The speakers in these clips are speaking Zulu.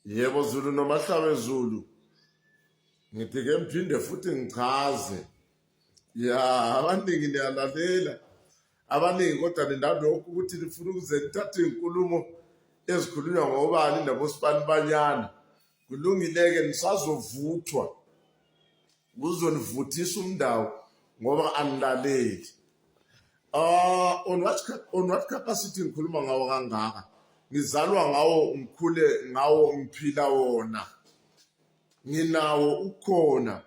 Yebo Zulu noMahlawe Zulu. Ngithi ke mphinde futhi ngichaze. Ya, abaningi niyalalela. Abaningi kodwa nindalokho ukuthi nifuna ukuze nithathe inkulumo ezikhulunywa ngobani nabosibani banyana. Kulungileke nisazovuthwa. Kuzonivuthisa umndawo ngoba anilaleli. On what capacity ngikhuluma ngawo kangaka? Ngizalwa ngawo, ngikhule ngawo, ngiphila wona. Nginawo ukhona.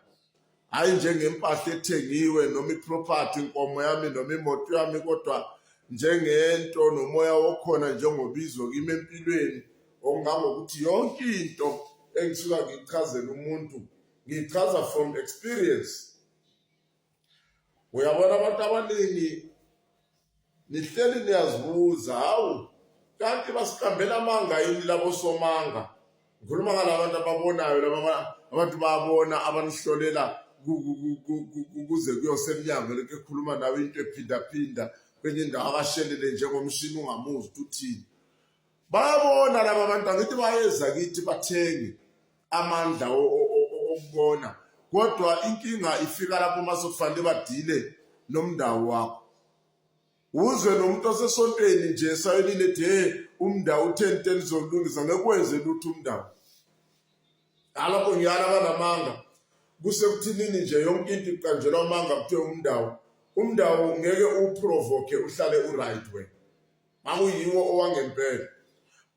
Hayi njengempahla ethengiwe noma iproperty, inkomo yami noma imoto yami, kodwa njengento nomoya wokhona njengobizo kimi empilweni, ongangokuthi yonke into engisuka ngichazela umuntu ngichaza from experience. Uyabona abantu abaningi nihleli niyazibuza, hawu kanti basiqambela amanga yini labo somanga? Ngikhuluma ngalabantu ababonayo, abantu babona abanihlolela kuze kuyosemnyango lokho ekhuluma nawe into ephinda kwenye indawo akashelele njengomshini ungamuzi uthini. Bayabona laba abantu, angithi bayeza kithi bathenge amandla okubona, kodwa inkinga ifika lapho masokufanele badile nomndawo wakho. Uzwe nomuntu osesontweni nje esayelile ethi umndawo 10 zolungisa ngekwenze lutho umndawo. Alapho ngiyala banamanga kusekuthinini nje yonke into iqanjelwa amanga kuthiwe umndawo ngeke uprovoke uhlale uright way. Makuyiwo owangempela.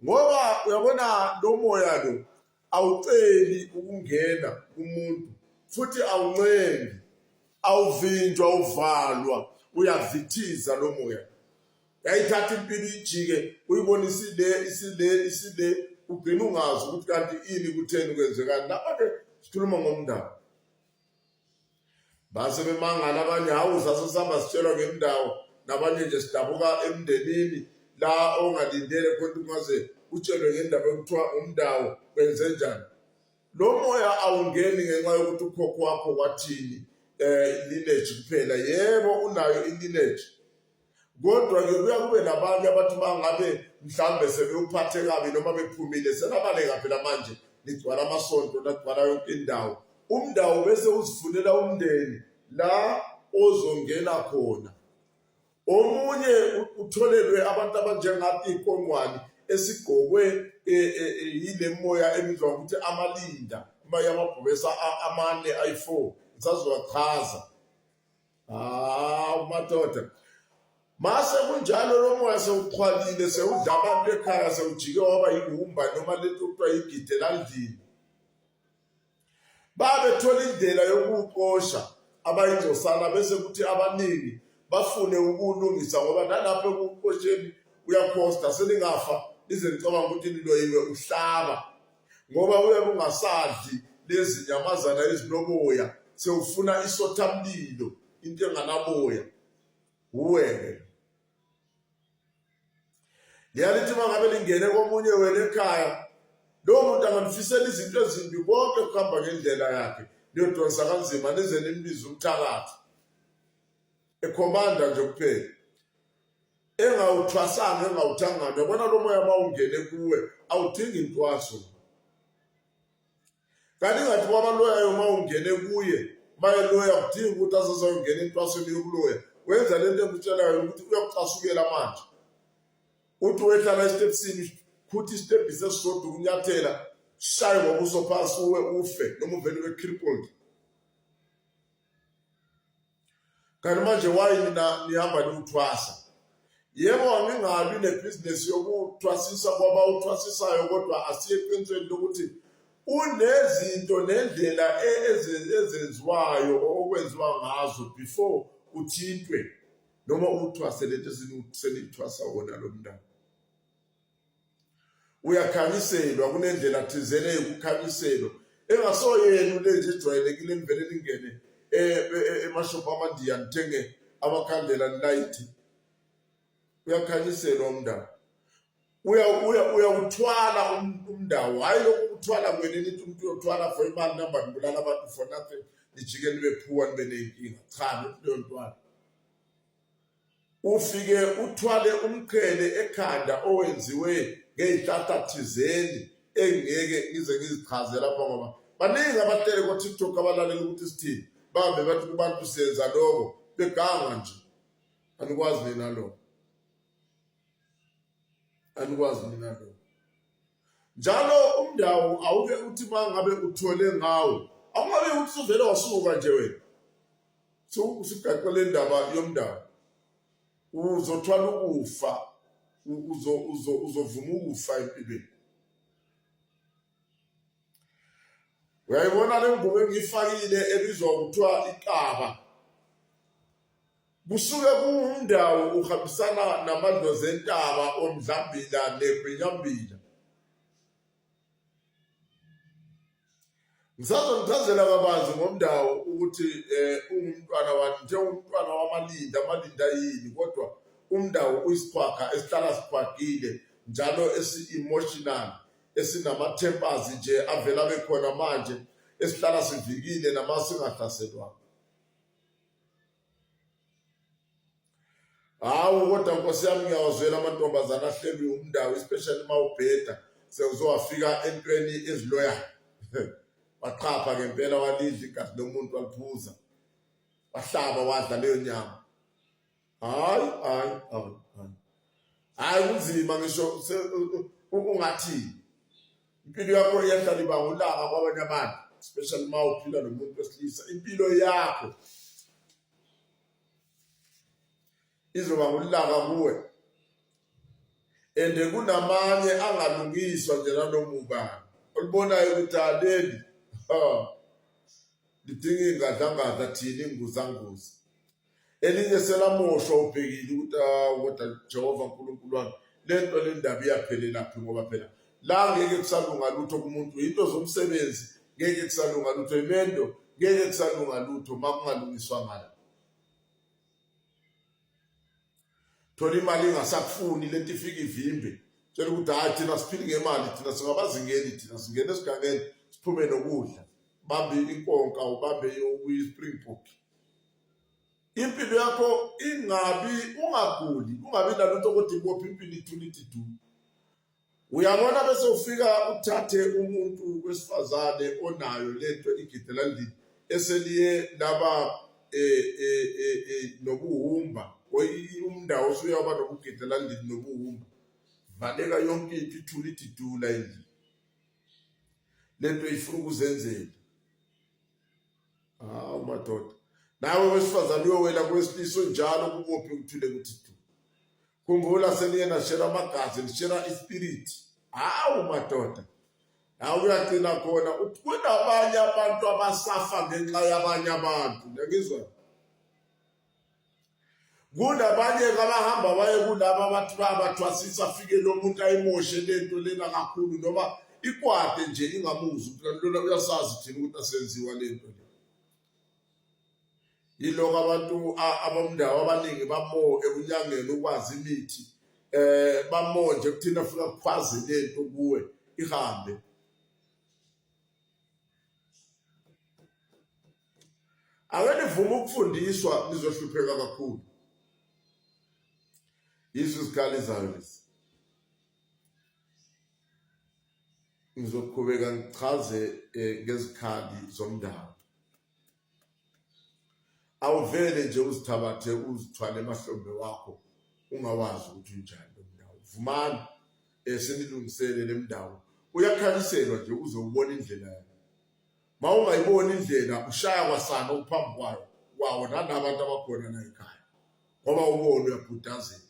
Ngoba uyabona lo moya lo awuceli ukungena kumuntu, futhi awuncengi, awuvinjwa, uvalwa, uyavithiza lo moya. Yayithatha impilo ijike uyibona isile ugcina ungazi ukuthi kanti ini kutheni kwenzekani. Lapha-ke sikhuluma ngomndawo. Base bemangala abanye, hawu sasesihamba sitshelwa ngemndawo, nabanye nje sidabuka emndenini la ongalindele khona ungaze utshelwe ngendaba yokuthiwa umndawo kwenze njani. Lo moya awungeni ngenxa yokuthi ukhokho wakho kwathini lineage kuphela. Yebo unayo ilineage, kodwa-ke kuya kube nabanye abantu bangabe mhlawumbe sebewuphathe kabi noma bephumile, senabaleka phela manje nigcwala amasonto, nagcwala yonke indawo. Umndawo bese uzifunela umndeni la ozongena khona. Omunye utholelwe abantu abanjengathi iqongwani esigqokwe yile moya emizwa ukuthi amalinda, imaya amabhubesa amane ayi4 ngisazowachaza. Madoda, mase kunjalo lo moya sewuxhwalile, sewudla abantu ekhaya, sewujike waba yihumba noma lento kuthiwa igide landini. Babethola indlela yokuqosha abayizosana bese kuthi abaningi bafune ukulungisa, ngoba nalapho ekuqosheni uyakhosta, selingafa lize licabanga ukuthi niloyiwe uhlaba, ngoba uyabe ungasadli lezi nyamazana ezinoboya, sewufuna isothamlilo, into enganaboya. Uwele liyalithi mangabe lingene komunye wena ekhaya, lowo muntu anganifisela izinto ezimbi konke kuhamba ngendlela yakhe, niyodonsa kanzima nize nimbize umthakathi ekhomanda nje kuphela, engawuthwasanga, engawuthangana. Yabona lo moya mawungene kuwe awudingi intwaso. Kanti ngathi kwabaloyayo mawungene kuye mayeloya kudinga ukuthi azazayongena intwasweni yokuloya. Wenza lento engutshelayo ukuthi uyakucasukela manje, uthi wehlala estepsini kuthi istep isesodwa ukunyathela shaye ngobuso phansi ufe noma uvele ube crippled. Kanti manje wayini nihamba niuthwasa. Yebo angingabi nebhizinesi yokuthwasisa kwaba uthwasisayo, kodwa asiye eqinisweni lokuthi unezinto nendlela ezenziwayo okwenziwa ngazo before uthintwe noma uthwase lento senithwasa wona lo mndawo. Uyakhanyiselwa, kunendlela thizene yokukhanyiselwa engasoyena lezi ejwayelekile nivele lingene emashophu amandiya nithenge amakhandlela nilayithi. Uyakhanyiselwa umndawo, uyawuthwala umndawo, hayi lokhu ukuthwala kwene nithi umuntu uyothwala for imali namba nibulala abantu for nothing, nijike nibe phuwa nibe neyinkinga. Cha, leyo ntwala ufike uthwale umqhele ekhanda owenziwe ngey'hlahla thizeni engeke ngize ngizichaze lapha ngoba baningi abahlele ko TikTok abalalela ukuthi sithini babe bathi kubantu senza lokho beganga nje anikwazi nina lokho njalo umndawo awuke uthi mangabe uthole ngawo awungabe uthi uvela wasuka nje wena usugaxele indaba yomndawo uzothwala ukufa uzovuma ukufa empilweni. Uyayibona le ngubo engiyifakile ebizwa ukuthiwa iqaba kusuke kuwumndawo uhambisana namadlozi entaba omdlambila negwinyambila. Ngisazonichazela kabanzi ngomndawo ukuthi ungumntwana wami njengomntwana wamalinda amalinda yini kodwa umndawo uyisikhwakha esihlala sikhwagile njalo esi-emotional esinama-tempers nje avela bekhona manje esihlala sivikile namasingahlaselwa. Hawu kodwa Nkosi yami ngiyawazwela amantombazana ahleli umndawo especially mawubheda sewuzowafika entweni eziloyayo waqapha ngempela walidla igazi lomuntu waliphuza wahlaba wadla leyo nyama. Hayi kunzima ngisho ungathi impilo yakho iyahlala iba ngulanga kwabanye abantu especially uma uphila nomuntu wesilisa impilo yakho izoba ngulanga kuwe and kunamanye angalungiswa nje nanomuba ulibonayo ukuthi aleli lidinga ingadlangadla thina inguzanguza elinye selamoshwa ubhekile ukuthi kodwa Jehova uNkulunkulu wami lento le ndaba iyaphelela phi ngoba phela la ngeke kusalunga lutho kumuntu into zomsebenzi ngeke kusalunga lutho imendo ngeke kusalunga lutho makungalungiswa ngala thola imali ingasakufuni lento ifika ivimbe tshela ukuthi hayi thina siphili ngemali thina singabazingeni thina singena esigangeni siphume nokudla bambe inkonka ubambe uyi-springbok. Impilo yakho ungaguli ungabi nalutho kodwa ibopha impilo ithuliti du. Uyabona bese ufika uthathe umuntu wesifazane onayo lento igidelandini eseliye laba nobuhumba umndawo usuyaba nobugidelandini nobuhumba valeka yonke into ithuliti du la endlini lento ifuna ukuzenzela. Madoda nawe wesifazane uyowela kwesiliso njalo kubophe ukuthule ukuthi du. Khumbula seniye nashera amagazi nishera ispirit. Madoda nawe uyagcina khona kunabanye abantu abasafa ngenxa yabanye abantu ngizwa kunabanye abahamba baye kulabo abathi bayabathwasisa afike lo muntu ayimoshe lento lena kakhulu noma ikwade nje ingamuzi ukuthi lona uyasazi thina ukuthi asenziwa lento le. Yiloko abantu abomndawo abaningi bamo ekunyangeni ukwazi imithi bamo nje kuthina funa kukhwaze lento kuwe ihambe. Akanivuma ukufundiswa nizohlupheka kakhulu. Yizo izikhali zayo lezi. Ngizoqhubeka ngichaze ngezikhali zomndawo. Awuvele nje uzithabathe uzithwale emahlombe wakho ungawazi ukuthi unjani lo mndawo. Vumani senilungisele le mndawo. Uyakhaliselwa nje uzobona indlela yakho. Ma ungayibona indlela ushaya kwasana uphambi kwawo nanabantu abakhona la ekhaya. Ngoba ubone uyabhudazela.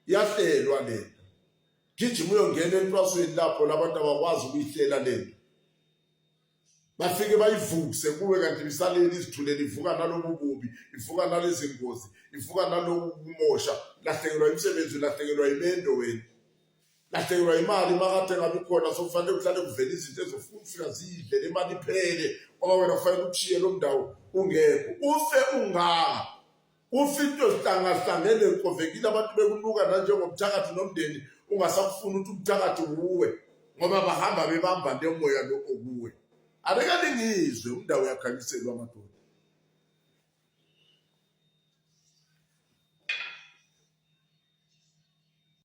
Iyahlelwa lento. Gijima uyongena entwasweni lapho labantu abakwazi ukuyihlela lento. Bafike bayivukse kuwe kanti bisaleli izithulele ivuka nalobu bubi ivuka nalezi zingozi ivuka nalobu kumosha lahlekelwa imisebenzi lahlekelwa imendo wena lahlekelwa imali makade ngabe khona sokufanele kuhlale kuvela izinto ezofuna ufika zidle imali iphele ngoba wena kufanele ukushiye lo mndawo ungekho ufe ungaka ufe into zihlangahlangene kovekile abantu bekunuka na njengomthakathi nomndeni ungasakufuna ukuthi umthakathi uwe ngoba bahamba bebamba lemoya lo okuwe. Abekalingizwe umndawo yakhaliselwa amadoda.